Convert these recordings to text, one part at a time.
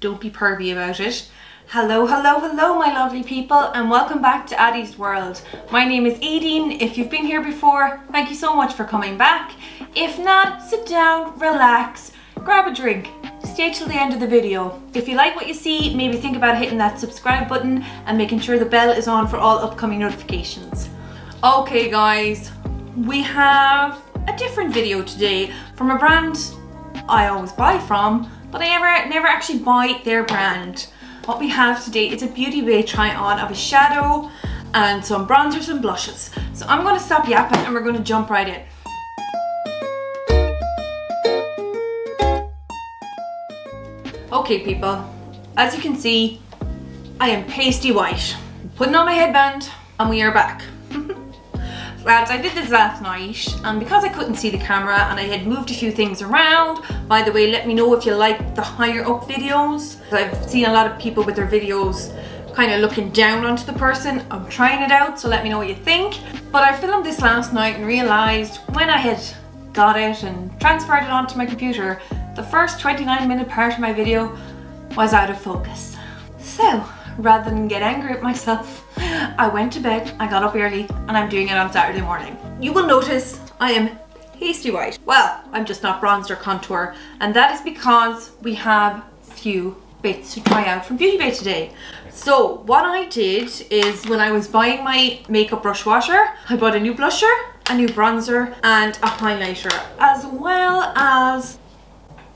Don't be pervy about it. Hello, hello, hello my lovely people, and welcome back to Addie's World. My name is Aodain. If you've been here before, thank you so much for coming back. If not, sit down, relax, grab a drink, stay till the end of the video. If you like what you see, maybe think about hitting that subscribe button and making sure the bell is on for all upcoming notifications. Okay guys, we have a different video today from a brand I always buy from, but I never actually buy their brand. What we have today is a BYYYE try on of a shadow and some bronzers and blushes. So I'm going to stop yapping and we're going to jump right in. Okay people, as you can see, I am pasty white. I'm putting on my headband and we are back. Lads, I did this last night and because I couldn't see the camera and I had moved a few things around, by the way, let me know if you like the higher up videos. I've seen a lot of people with their videos kind of looking down onto the person. I'm trying it out, so let me know what you think. But I filmed this last night and realised when I had got it and transferred it onto my computer, the first 29-minute part of my video was out of focus. So, rather than get angry at myself, I went to bed, I got up early, and I'm doing it on Saturday morning. You will notice I am pasty white. Well, I'm just not bronzed or contour, and that is because we have a few bits to try out from BYYYE today. So what I did is when I was buying my makeup brush washer, I bought a new blusher, a new bronzer, and a highlighter, as well as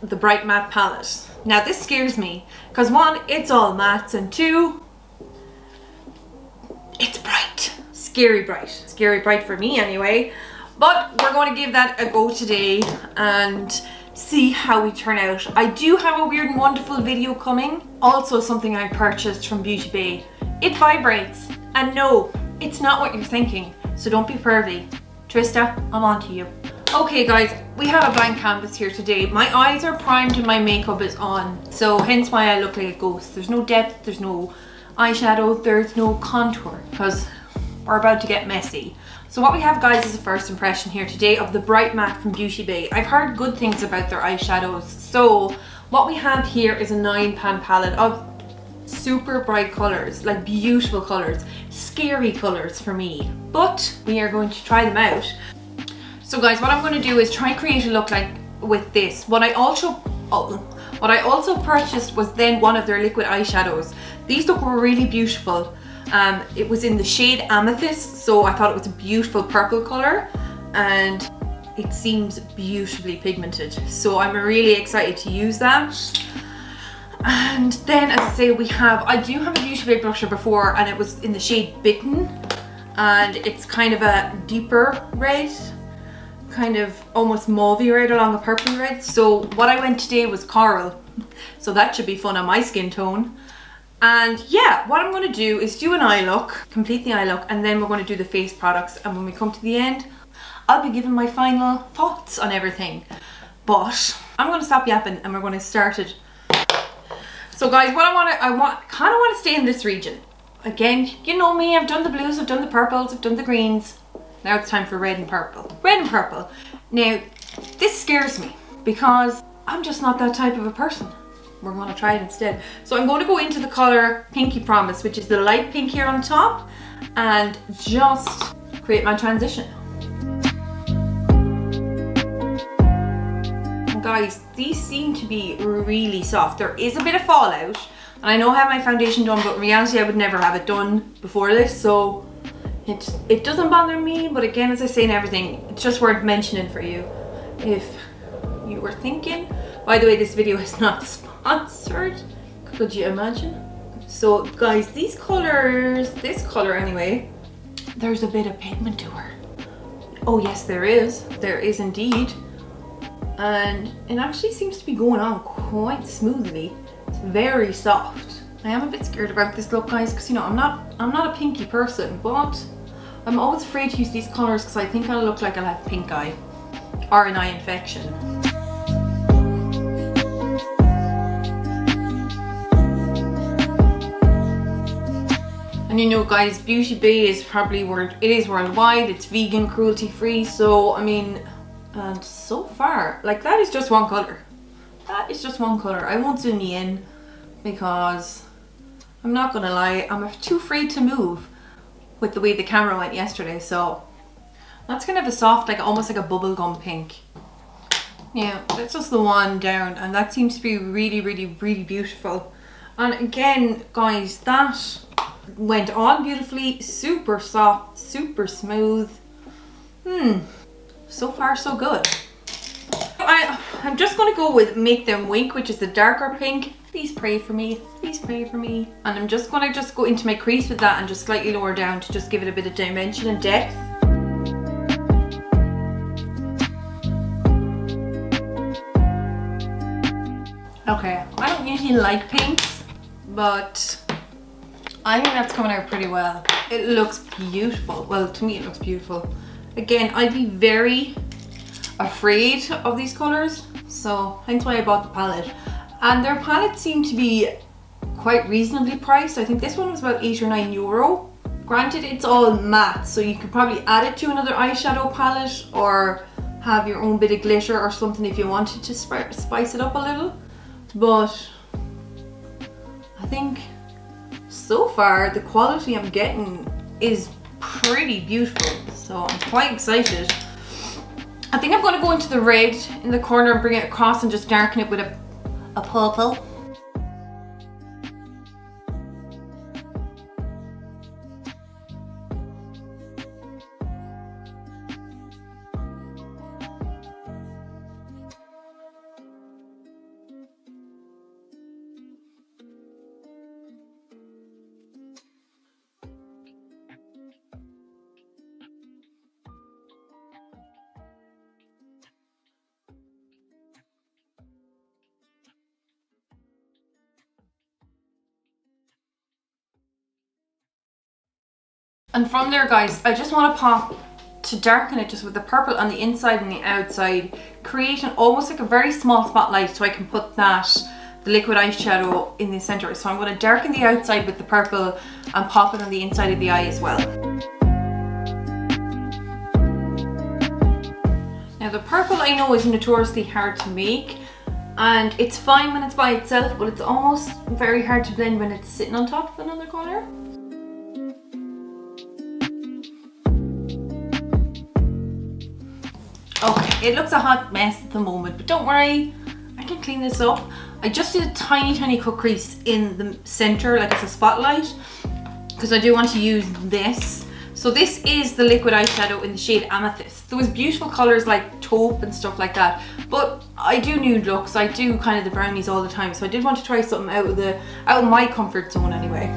the Bright Matte palette. Now this scares me, because one, it's all mattes, and two, it's bright. Scary bright for me anyway. But we're going to give that a go today and see how we turn out. I do have a weird and wonderful video coming. Also something I purchased from BYYYE. It vibrates. And no, it's not what you're thinking. So don't be pervy. Trista, I'm on to you. Okay guys, we have a blank canvas here today. My eyes are primed and my makeup is on. So hence why I look like a ghost. There's no depth, there's no eyeshadow, there's no contour, because we're about to get messy. So what we have guys is a first impression here today of the Bright Matte from BYYYE. I've heard good things about their eyeshadows. So what we have here is a 9-pan palette of super bright colours, like beautiful colours, scary colours for me. But we are going to try them out. So guys, what I'm going to do is try and create a look like with this. What I also purchased was then one of their liquid eyeshadows. These look really beautiful. It was in the shade Amethyst, so I thought it was a beautiful purple colour and it seems beautifully pigmented. So I'm really excited to use that. And then as I say, I do have a BYYYE blusher before and it was in the shade Bitten and it's kind of a deeper red, kind of almost mauvey red along a purpley red. So what I went today was coral, so that should be fun on my skin tone. And yeah, what I'm going to do is do an eye look, complete the eye look, and then we're going to do the face products, and when we come to the end I'll be giving my final thoughts on everything. But I'm going to stop yapping and we're going to start it. So guys, what I kind of want to stay in this region. Again, you know me, I've done the blues, I've done the purples, I've done the greens. Now it's time for red and purple. Red and purple. Now, this scares me because I'm just not that type of a person. We're going to try it instead. So I'm going to go into the colour Pinky Promise, which is the light pink here on top, and just create my transition. And guys, these seem to be really soft. There is a bit of fallout, and I know I have my foundation done, but in reality I would never have it done before this, so it doesn't bother me. But again, as I say in everything, it's just worth mentioning for you if you were thinking. By the way, this video is not sponsored, could you imagine? So guys, these colors, this color anyway, there's a bit of pigment to her. Oh yes, there is indeed, and it actually seems to be going on quite smoothly. It's very soft. I am a bit scared about this look guys, because you know I'm not a pinky person, but I'm always afraid to use these colors because I think I'll look like I'll have pink eye or an eye infection. And you know guys, BYYYE is probably worldwide, it's vegan, cruelty free, so I mean, and so far, like that is just one colour. That is just one colour. I won't zoom you in, because I'm not gonna lie, I'm too afraid to move with the way the camera went yesterday. So that's kind of a soft, like almost like a bubblegum pink. Yeah, that's just the one down, and that seems to be really, really, really beautiful. And again, guys, that went on beautifully, super soft, super smooth. So far so good. I'm just gonna go with Make Them Wink, which is the darker pink. Please pray for me, please pray for me. And I'm just gonna go into my crease with that and just slightly lower down to just give it a bit of dimension and depth. Okay, I don't usually like pinks, but I think that's coming out pretty well. It looks beautiful. Well, to me it looks beautiful. Again, I'd be very afraid of these colors, so hence why I bought the palette. And their palettes seem to be quite reasonably priced. I think this one was about €8 or €9. Granted, it's all matte, so you could probably add it to another eyeshadow palette or have your own bit of glitter or something if you wanted to spice it up a little. But I think so far the quality I'm getting is pretty beautiful, so I'm quite excited. I think I'm going to go into the red in the corner and bring it across and just darken it with a purple. And from there, guys, I just want to darken it just with the purple on the inside and the outside, creating almost like a very small spotlight so I can put the liquid eyeshadow in the center. So I'm going to darken the outside with the purple and pop it on the inside of the eye as well. Now the purple I know is notoriously hard to make, and it's fine when it's by itself, but it's almost very hard to blend when it's sitting on top of another color. Okay, it looks a hot mess at the moment, but don't worry, I can clean this up. I just did a tiny cut crease in the center, like it's a spotlight, because I do want to use this. So this is the liquid eyeshadow in the shade Amethyst. There was beautiful colors like taupe and stuff like that, but I do nude looks. I do kind of the brownies all the time, so I did want to try something out of my comfort zone anyway.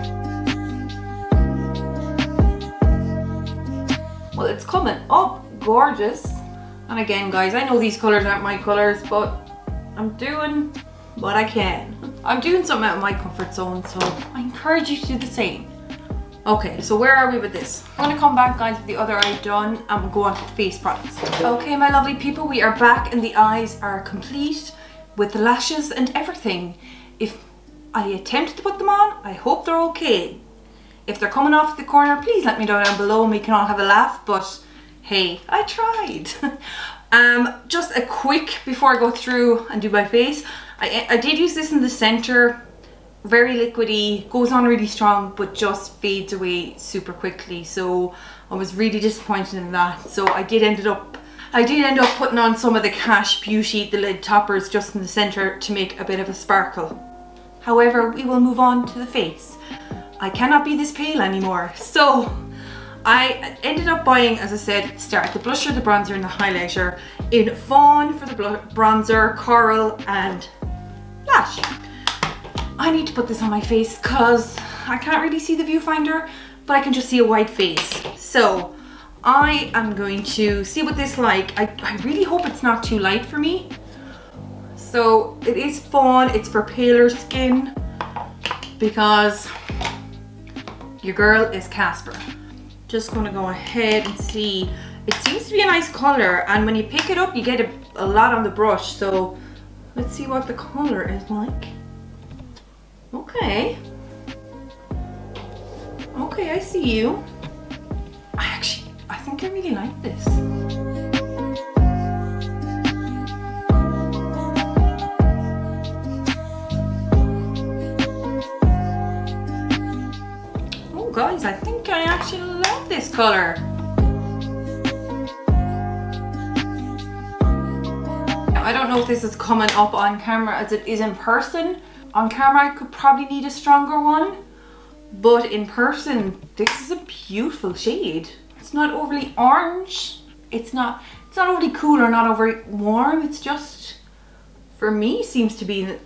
Well, it's coming up gorgeous. And again, guys, I know these colors aren't my colors, but I'm doing what I can. I'm doing something out of my comfort zone, so I encourage you to do the same. Okay, so where are we with this? I'm gonna come back, guys, with the other eye done, and we'll go on to the face products. Okay, my lovely people, we are back and the eyes are complete with the lashes and everything. If I attempted to put them on, I hope they're okay. If they're coming off the corner, please let me know down below and we can all have a laugh, but hey, I tried. Just a quick, before I go through and do my face, I did use this in the center, very liquidy, goes on really strong, but just fades away super quickly. So I was really disappointed in that. So I did end up putting on some of the Cash Beauty, the lid toppers, just in the center to make a bit of a sparkle. However, we will move on to the face. I cannot be this pale anymore. So I ended up buying, as I said at the start, the blusher, the bronzer and the highlighter in Fawn for the bronzer, Coral and Lash. I need to put this on my face because I can't really see the viewfinder, but I can just see a white face. So I am going to see what this is like. I really hope it's not too light for me. So it is Fawn, it's for paler skin because your girl is Casper. Just gonna go ahead and see. It seems to be a nice color, and when you pick it up you get a lot on the brush, so let's see what the color is like. Okay, I see you. I think I really like this. guys, I think I actually love this color. I don't know if this is coming up on camera as it is in person. On camera I could probably need a stronger one, but in person this is a beautiful shade. It's not overly orange, it's not overly cool or not overly warm. It's just, for me, seems to be the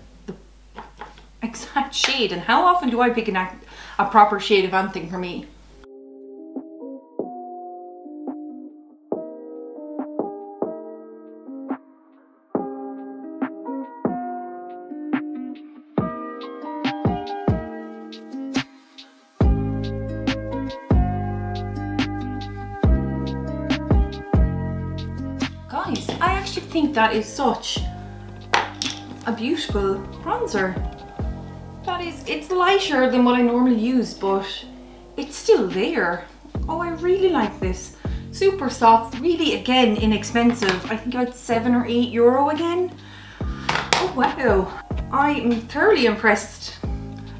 exact shade. And how often do I pick a proper shade of anything for me? Guys, I actually think that is such a beautiful bronzer. It's lighter than what I normally use, but it's still there. Oh, I really like this. Super soft, really, again, inexpensive. I think about €7 or €8 again. Oh wow, I'm thoroughly impressed.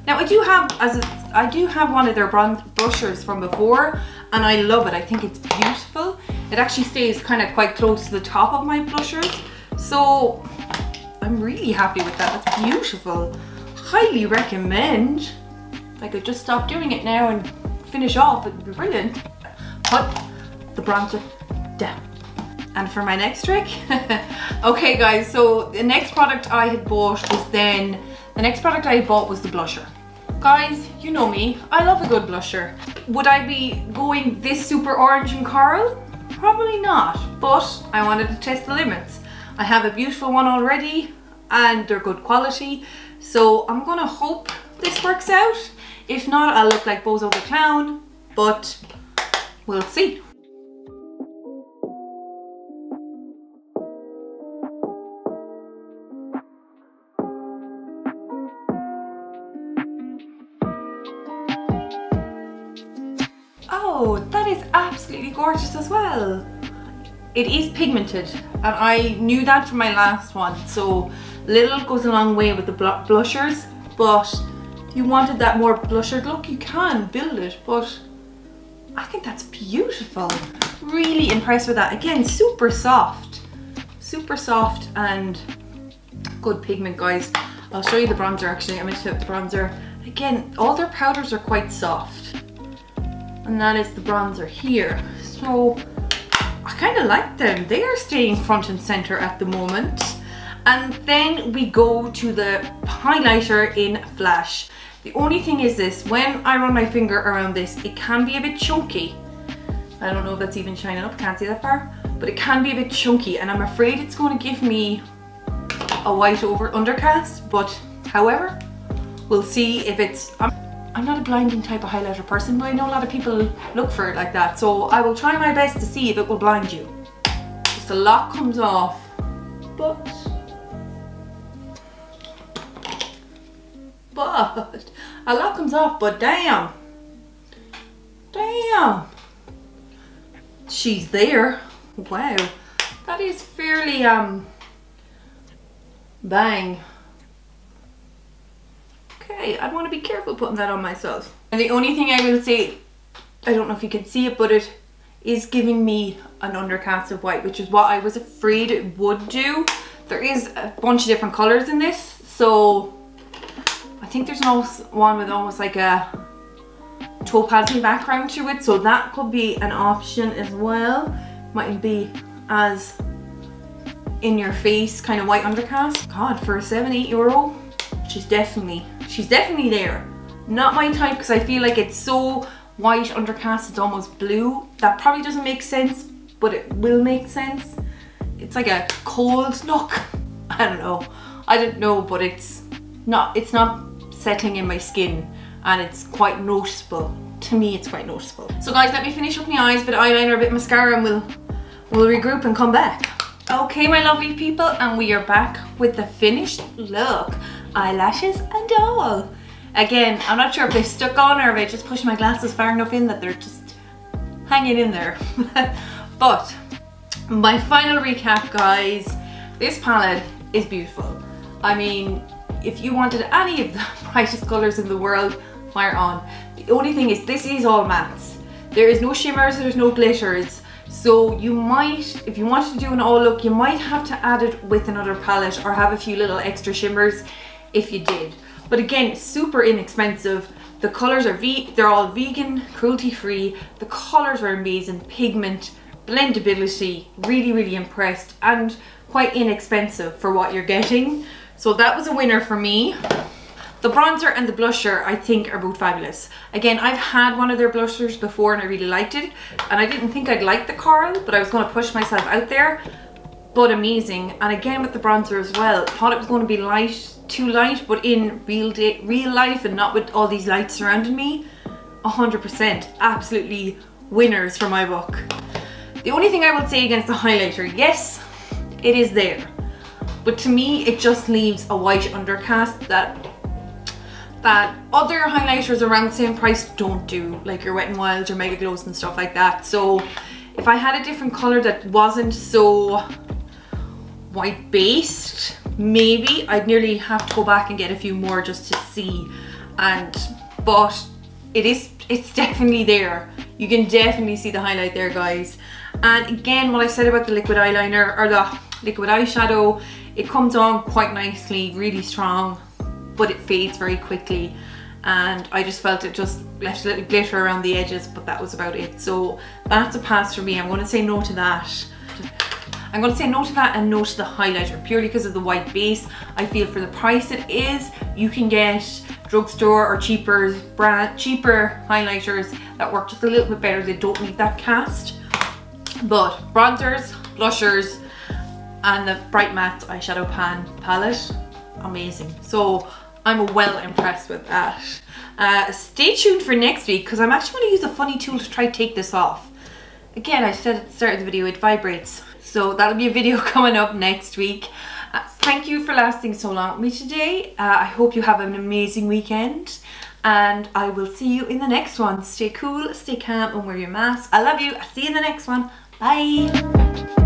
Now I do have one of their blushers from before, and I love it. I think it's beautiful. It actually stays kind of quite close to the top of my blushers, so I'm really happy with that. That's beautiful. Highly recommend. If I could just stop doing it now and finish off, it would be brilliant. Put the bronzer down. And for my next trick, okay guys, so the next product I had bought was the blusher. Guys, you know me, I love a good blusher. Would I be going this super orange and coral? Probably not, but I wanted to test the limits. I have a beautiful one already and they're good quality, so I'm gonna hope this works out. If not, I'll look like Bozo the Clown, but we'll see. Oh, that is absolutely gorgeous as well. It is pigmented, and I knew that from my last one, so little goes a long way with the blushers, but if you wanted that more blushered look, you can build it, but I think that's beautiful. Really impressed with that. Again, super soft and good pigment, guys. I'll show you the bronzer actually. I'm going to put the bronzer. Again, all their powders are quite soft. And that is the bronzer here. So I kind of like them. They are staying front and center at the moment. And then we go to the highlighter in Flash. The only thing is this, when I run my finger around this, it can be a bit chunky. I don't know if that's even shining up, can't see that far, but it can be a bit chunky, and I'm afraid it's going to give me a white over undercast, but however, we'll see if it's... I'm not a blinding type of highlighter person, but I know a lot of people look for it like that, so I will try my best to see if it will blind you. Just a lot comes off, but a lot comes off, but damn, she's there. Wow, that is fairly bang. Okay, I want to be careful putting that on myself. And the only thing I will say, I don't know if you can see it, but it is giving me an undercast of white, which is what I was afraid it would do. There is a bunch of different colors in this, so I think there's one with almost like a topazy background to it, so that could be an option as well. Mightn't be as in your face kind of white undercast. God, for €7–8, she's definitely there. Not my type, because I feel like it's so white undercast, it's almost blue. That probably doesn't make sense, but it will make sense. It's like a cold look. I don't know, but it's not settling in my skin, and it's quite noticeable. To me, it's quite noticeable. So guys, let me finish up my eyes, bit of eyeliner, a bit of mascara, and we'll regroup and come back. Okay, my lovely people, and we are back with the finished look. Eyelashes and all. Again, I'm not sure if they stuck on or if I just pushed my glasses far enough in that they're just hanging in there. But my final recap, guys, this palette is beautiful. I mean, if you wanted any of the brightest colors in the world, fire on. The only thing is, this is all mattes. There is no shimmers, there's no glitters. So you might, if you wanted to do an all look, you might have to add it with another palette or have a few little extra shimmers if you did. But again, super inexpensive. The colors are they're all vegan, cruelty free. The colors are amazing, pigment, blendability, really, really impressed, and quite inexpensive for what you're getting. So that was a winner for me. The bronzer and the blusher, I think, are both fabulous. Again, I've had one of their blushers before and I really liked it. And I didn't think I'd like the coral, but I was going to push myself out there. But amazing. And again with the bronzer as well. Thought it was going to be light, too light, but in real life and not with all these lights surrounding me, 100%. Absolutely winners for my book. The only thing I would say against the highlighter, yes, it is there. But to me, it just leaves a white undercast that other highlighters around the same price don't do, like your Wet n Wild or Mega Glows and stuff like that. So if I had a different color that wasn't so white based, maybe I'd nearly have to go back and get a few more just to see. But it's definitely there. You can definitely see the highlight there, guys. And again, what I said about the liquid eyeliner or the liquid eyeshadow, it comes on quite nicely, really strong, but it fades very quickly. And I just felt it just left a little glitter around the edges, but that was about it. So that's a pass for me. I'm going to say no to that. I'm going to say no to that and no to the highlighter, purely because of the white base. I feel for the price it is, you can get drugstore or cheaper highlighters that work just a little bit better. They don't need that cast. But bronzers, blushers, and the Bright Matte eyeshadow palette, amazing. So I'm well impressed with that. Stay tuned for next week, because I'm actually going to use a funny tool to try to take this off. Again, I said at the start of the video, it vibrates. So that'll be a video coming up next week. Thank you for lasting so long with me today. I hope you have an amazing weekend, and I will see you in the next one. Stay cool, stay calm, and wear your mask. I love you. I'll see you in the next one. Bye.